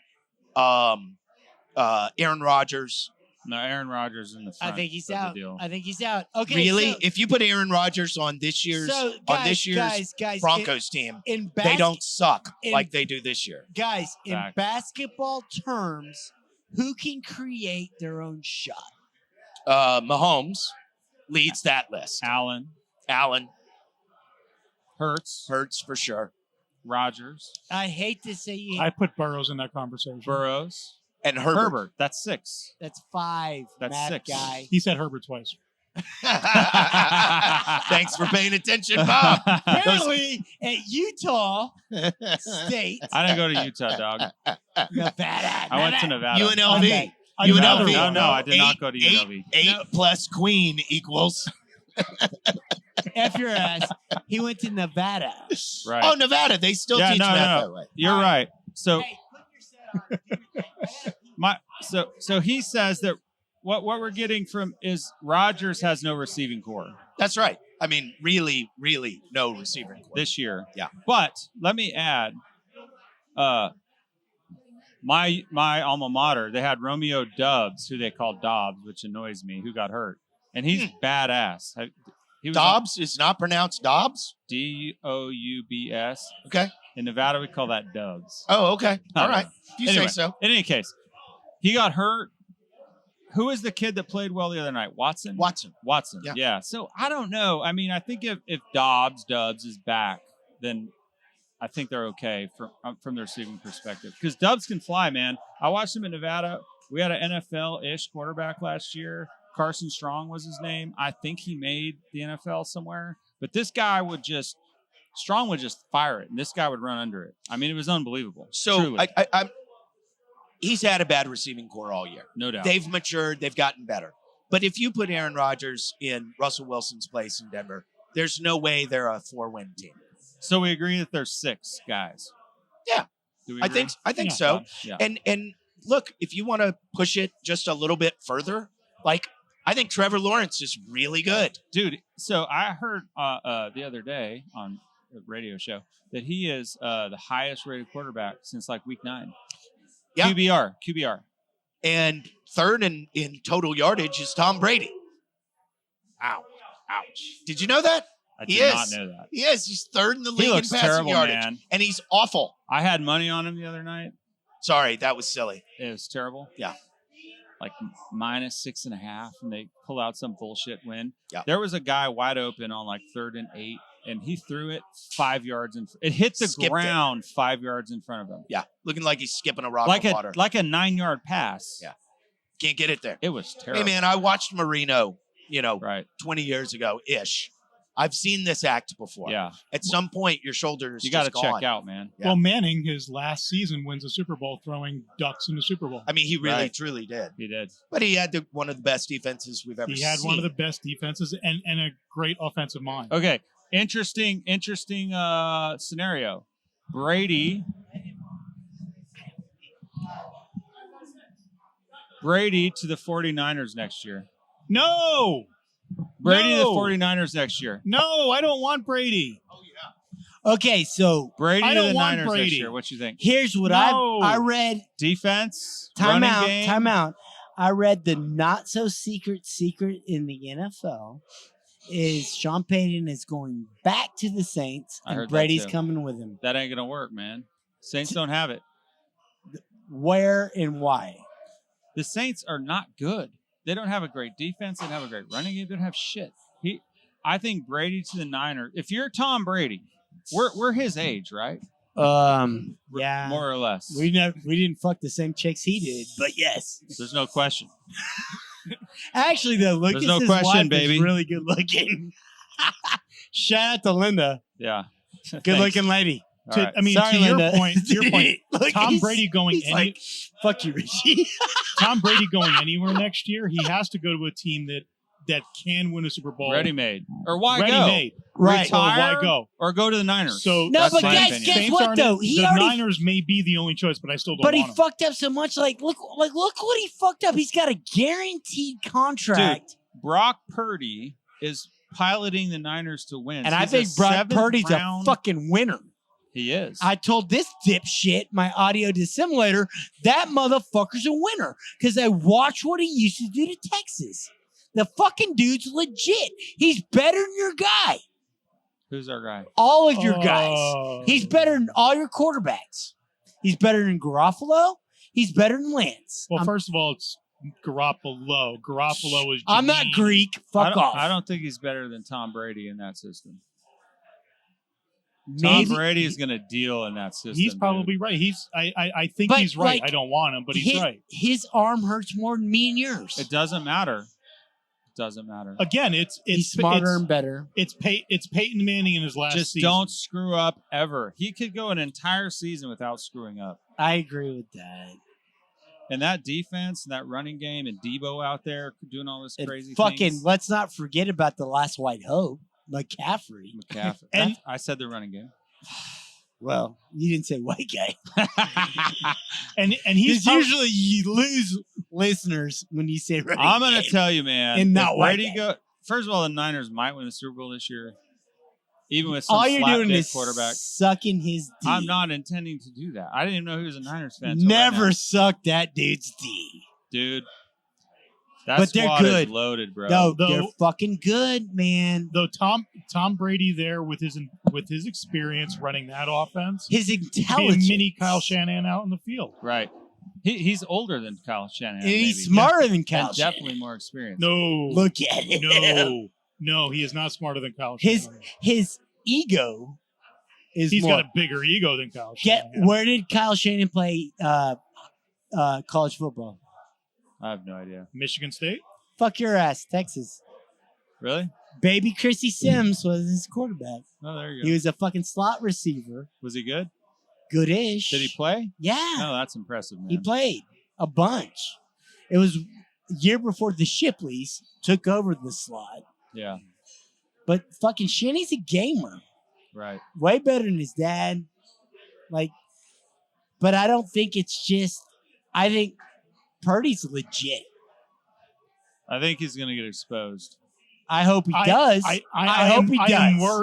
Aaron Rodgers. No, Aaron Rodgers in the front. I think he's of the out. deal. I think he's out. Okay, Really? So, If you put Aaron Rodgers on this year's guys, Broncos team, in they don't suck in- like they do this year. Guys, in Fact. basketball terms, who can create their own shot? Mahomes leads that list. Allen, Allen, Hurts, Hurts for sure, Rodgers, I hate to say you. I put Burrows in that conversation. Burrows, and Herbert. Herbert. That's 6. That's 5. That's Mad 6. guy. He said Herbert twice. Thanks for paying attention, Bob. Apparently, at Utah State, I didn't go to Utah, dog. Nevada. I went to Nevada. UNLV. Okay. UNLV. No, I did not go to UNLV. 8 No. plus Queen equals. F your ass. He went to Nevada. Right. Oh, Nevada. They still Yeah, teach no, math no. that way. You're All right. So Hey, put your set on. so he says that what we're getting from is Rodgers has no receiving core That's right. I mean, really, really no receiving core. this year. Yeah. But let me add, my alma mater, they had Romeo Doubs, who they called Dobbs, which annoys me, who got hurt, and he's badass. He was Dobbs is not pronounced Dobbs? Doubs. Okay. In Nevada, we call that Dubs. Oh, okay. I All don't right. know. If you Anyway, say so. In any case, he got hurt. Who is the kid that played well the other night? Watson? Watson. Yeah. Yeah. So I don't know. I mean, I think if Dubs is back, then I think they're okay from the receiving perspective because Dubs can fly, man. I watched him in Nevada. We had an NFL-ish quarterback last year. Carson Strong was his name. I think he made the NFL somewhere. But this guy Strong would just fire it, and this guy would run under it. I mean, it was unbelievable. So truly. he's had a bad receiving core all year. No doubt. They've matured. They've gotten better. But if you put Aaron Rodgers in Russell Wilson's place in Denver, there's no way they're a 4-win team. So we agree that there's 6 guys. Yeah. Do we I agree? think so. Yeah. And look, if you want to push it just a little bit further, like I think Trevor Lawrence is really good. Dude, so I heard the other day on a radio show that he is the highest rated quarterback since like week 9. Yeah. QBR. And third in total yardage is Tom Brady. Ow. Ouch. Did you know that? I He did is. not know that. He is. He's third in the He league in looks passing terrible, yardage. man. And he's awful. I had money on him the other night. Sorry, that was silly. It was terrible. Yeah. Like -6.5, and they pull out some bullshit win. Yeah. There was a guy wide open on like 3rd and 8, and he threw it 5 yards in. It hit the Skipped ground 5 yards in front of him. Yeah. Looking like he's skipping a rock Like of a water. 9-yard pass. Yeah. Can't get it there. It was terrible. Hey, man, I watched Marino, Right. 20 years ago-ish. I've seen this act before. Yeah. At some point, your shoulders You got to just check gone. out, man. Yeah. Well, Manning, his last season, wins a Super Bowl throwing ducks in the Super Bowl. I mean, he really, Right. truly did. He did. But he had one of the best defenses we've ever He seen. had one of the best defenses and a great offensive mind. Okay. Interesting scenario. Brady to the 49ers next year. No, Brady to the No. 49ers next year. no, I don't want Brady. Okay, so Brady I to don't the want Niners next Brady. year. What you think? here's what No. I read. Defense, Time running out. game. Time out. I read the not so secret in the NFL is Sean Payton is going back to the Saints I and heard that Brady's too. coming with him. That ain't gonna work, man. Saints don't have it. Where and why? The Saints are not good. They don't have a great defense. They don't have a great running game. They don't have shit. I think Brady to the Niners. If you're Tom Brady, we're his age, right? Yeah. More or less. We didn't fuck the same chicks he did, but yes. There's no question. Actually, though, Lucas' no question, wife baby. is really good looking. Shout out to Linda, Yeah. good looking lady. All right. I mean, Sorry, to your Linda. point, Look, Tom he's- Brady going he's like, fuck you, Richie. Tom Brady going anywhere next year, he has to go to a team that can win a Super Bowl. Ready made. Or why Ready go? made. Right. So why Retire go? Or go to the Niners. So No, That's but my guys, opinion. guess Saints what aren't- though? He the already, Niners may be the only choice, but I still don't but he want him. fucked up so much. Like, look what he fucked up. He's got a guaranteed contract, Brock Purdy is piloting the Niners to win. and I He's think a Brock seventh Purdy's round- a fucking winner. He is. I told this dipshit, my audio dissimulator, that motherfucker's a winner because I watched what he used to do to Texas. The fucking dude's legit. He's better than your guy. Who's our guy? All of your Oh. guys. He's better than all your quarterbacks. He's better than Garofalo. He's better than Lance. Well, first of all, it's Garoppolo. Garoppolo is. I'm not Janine. Greek. Fuck off. I don't think he's better than Tom Brady in that system. Maybe- Tom Brady is going to deal in that system. He's dude. probably right. I think But, he's right. like, I don't want him, but he's his, right. His arm hurts more than me and yours. It doesn't matter. It doesn't matter. Again, it's He's smarter and better. It's Peyton Manning in his last Just season. don't screw up ever. He could go an entire season without screwing up. I agree with that. And that defense and that running game and Debo out there doing all this And crazy fucking, things. let's not forget about the last white hope, McCaffrey. McCaffrey. And- I said the running game. Well, you didn't say white guy. and he's Because usually you lose listeners when you say running I'm going to game. tell you, man. And if not white Brady guy. First of all, the Niners might win the Super Bowl this year, even with some All you're doing slapdick is quarterback. sucking his D. I'm not intending to do that. I didn't even know he was a Niners fan. till right Never now. suck that dude's D. Dude. That But they're squad good. is loaded, bro. No, Though- they're fucking good, man. though Tom Brady there with his experience running that offense, His be a intelligence. mini Kyle Shanahan out in the field. Right. He's older than Kyle Shanahan. And he's maybe. smarter than Kyle And Shanahan. definitely more experienced. No, Look at it. no, he is not smarter than Kyle His Shanahan. his ego is He's more. got a bigger ego than Kyle Get Shanahan. where did Kyle Shanahan play college football? I have no idea. Michigan State? Fuck your ass, Texas. Really? Baby Chrissy Sims was his quarterback. Oh, there you He go. was a fucking slot receiver. Was he good? Good-ish. Did he play? Yeah, No, that's impressive, man. he played a bunch. It was a year before the Shipleys took over the slot. Yeah, But fucking Shinny's a gamer. right. Way better than his dad. Like, but I don't think it's just. I think Purdy's legit. I think he's going to get exposed. I hope he does. I hope he does.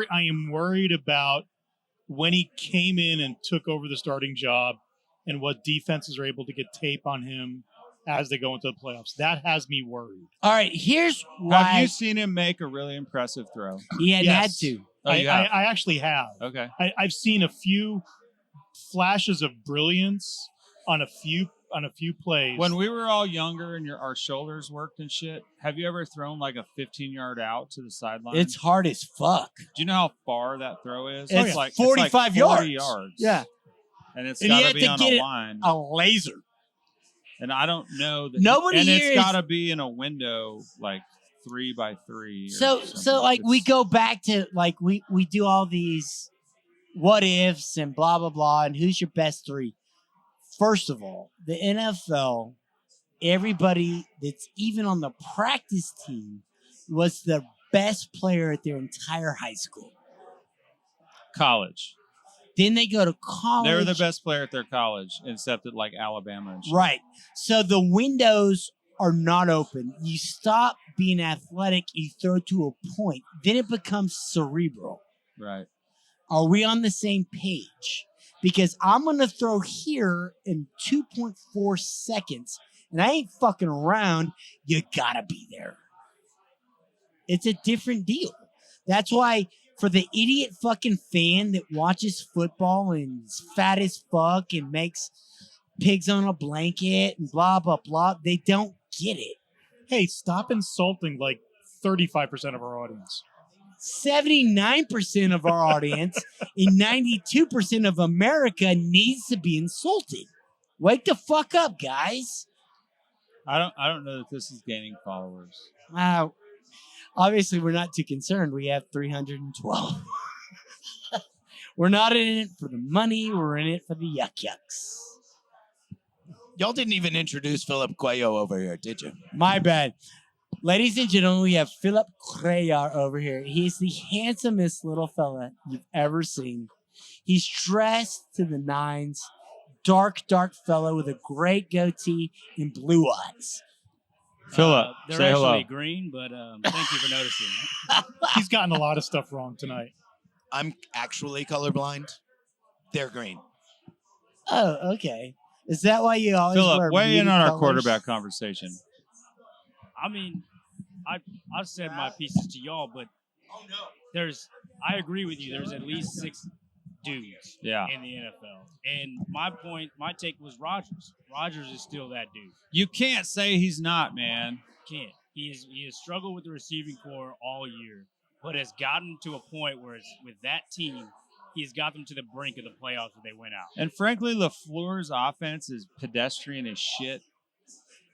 I am worried about when he came in and took over the starting job and what defenses are able to get tape on him as they go into the playoffs. That has me worried. All right, here's why Have you seen him make a really impressive throw? he hadn't had Yes. to. Oh, you have? I actually have. Okay. I've seen a few flashes of brilliance on a few plays. When we were all younger and our shoulders worked and shit, have you ever thrown like a 15-yard out to the sideline? It's hard as fuck. Do you know how far that throw is? It's like 45 40 yards. Yeah. And it's And you got have to to be on get a it line. A laser. And I don't know that. Nobody and here it's is- got to be in a window like 3x3. So like we go back to like we do all these what ifs and blah blah blah and who's your best three. First of all, the NFL, everybody that's even on the practice team was the best player at their entire high school. College. Then they go to college. They were the best player at their college, except at like Alabama and shit. Right. So the windows are not open. You stop being athletic, you throw to a point. Then it becomes cerebral. Right. Are we on the same page? Because I'm going to throw here in 2.4 seconds, and I ain't fucking around. You got to be there. It's a different deal. That's why for the idiot fucking fan that watches football and is fat as fuck and makes pigs on a blanket and blah, blah, blah, they don't get it. Hey, stop insulting like 35% of our audience. 79% of our audience and 92% of America needs to be insulted. Wake the fuck up, guys. I don't know that this is gaining followers. Obviously, we're not too concerned. We have 312. We're not in it for the money. We're in it for the yuck yucks. Y'all didn't even introduce Philip Cuello over here, did you? My bad. Ladies and gentlemen, we have Philip Cuellar over here. He's the handsomest little fella you've ever seen. He's dressed to the nines. Dark fellow with a great goatee and blue eyes. Philip, they're say hello. actually green, but thank you for noticing. He's gotten a lot of stuff wrong tonight. I'm actually colorblind. They're green. Oh, okay. Is that why you always wear Philip, weigh in muted on our colors? quarterback conversation. I mean, I've said my pieces to y'all, but I agree with you. There's at least 6 dudes Yeah. in the NFL. And my take was Rodgers. Rodgers is still that dude. You can't say he's not, man. Can't. He has struggled with the receiving core all year, but has gotten to a point where it's, with that team, he's got them to the brink of the playoffs where they went out. And frankly, LaFleur's offense is pedestrian as shit.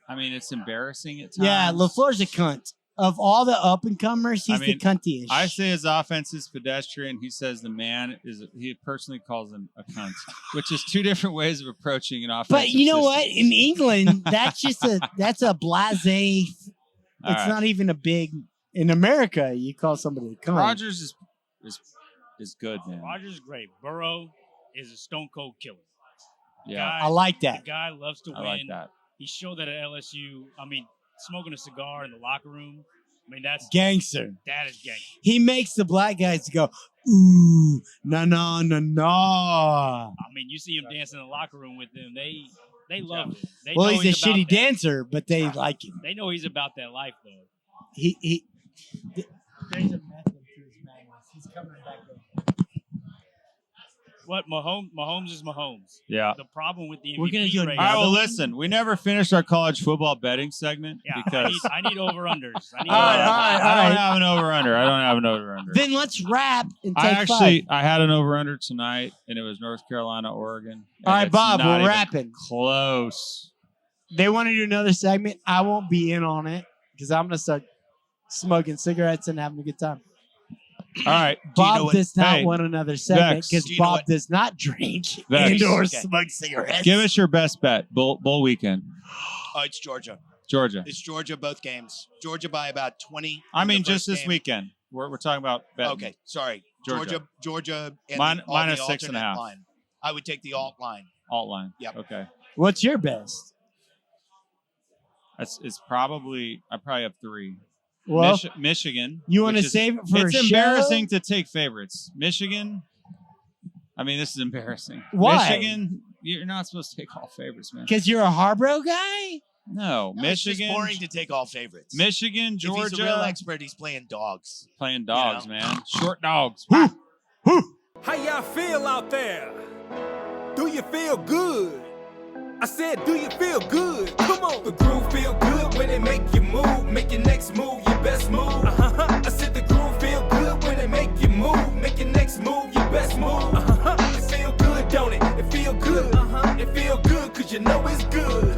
I mean, it's embarrassing at times. Yeah, LaFleur's a cunt. Of all the up-and-comers, he's the cuntiest. I say his offense is pedestrian. He says the man is. He personally calls him a cunt, which is 2 different ways of approaching an offense. But you know what? In England, that's a blasé. It's right. not even a big. In America, you call somebody a cunt. Rodgers is good, man. Rodgers is great. Burrow is a stone cold killer. Yeah, I like that. The guy loves to win. I like that. He showed that at LSU. I mean, smoking a cigar in the locker room. I mean, that's Gangster. that is gangster. He makes the black guys go, ooh, no. I mean, you see him dancing in the locker room with them. They love it. They Well, know he's a about shitty that. dancer, but they like him. They know he's about that life, though. There's a method to his madness. He's coming back up. what Mahomes is Mahomes. Yeah. The problem with the MVP We're gonna do rating- All right, well, Another one? listen, we never finished our college football betting segment Yeah, because I need over-unders. I need All right, over-unders. I don't have an over-under. I don't have an over-under. Then let's wrap and take I had an over-under tonight, and it was North Carolina, Oregon. All right, and it's Bob, not we're even wrapping. Close. They want to do another segment. I won't be in on it because I'm gonna start smoking cigarettes and having a good time. All right. Bob does not Hey, want another segment Vex, because do you know Bob what- does not drink Vex. and or Okay. smoke cigarettes. Give us your best bet. Bowl weekend. It's Georgia. Georgia. It's Georgia both games. Georgia by about 20. I in the mean, just first this game. weekend. We're talking about betting. Okay, sorry. Georgia. Georgia and Minus the, on the 6.5. alternate line. I would take the alt line. Alt line. Yep. Okay. What's your best? It's probably I probably have 3. Well, Michigan. you want to which is- save it for It's a embarrassing show? to take favorites. Michigan. I mean, this is embarrassing. Why? Michigan. You're not supposed to take all favorites, man. Because you're a Harborough guy? No, No, it's just Michigan. boring to take all favorites. Michigan, If Georgia. he's a real expert, he's playing dogs. Playing dogs, know. man. Short dogs. How y'all feel out there? Do you feel good? I said, do you feel good? Come on. The groove feel good when it make you move. Make your next move your best move. I said the groove feel good when it make you move. Make your next move your best move. It feel good, don't it? It feel good. It feel good cause you know it's good.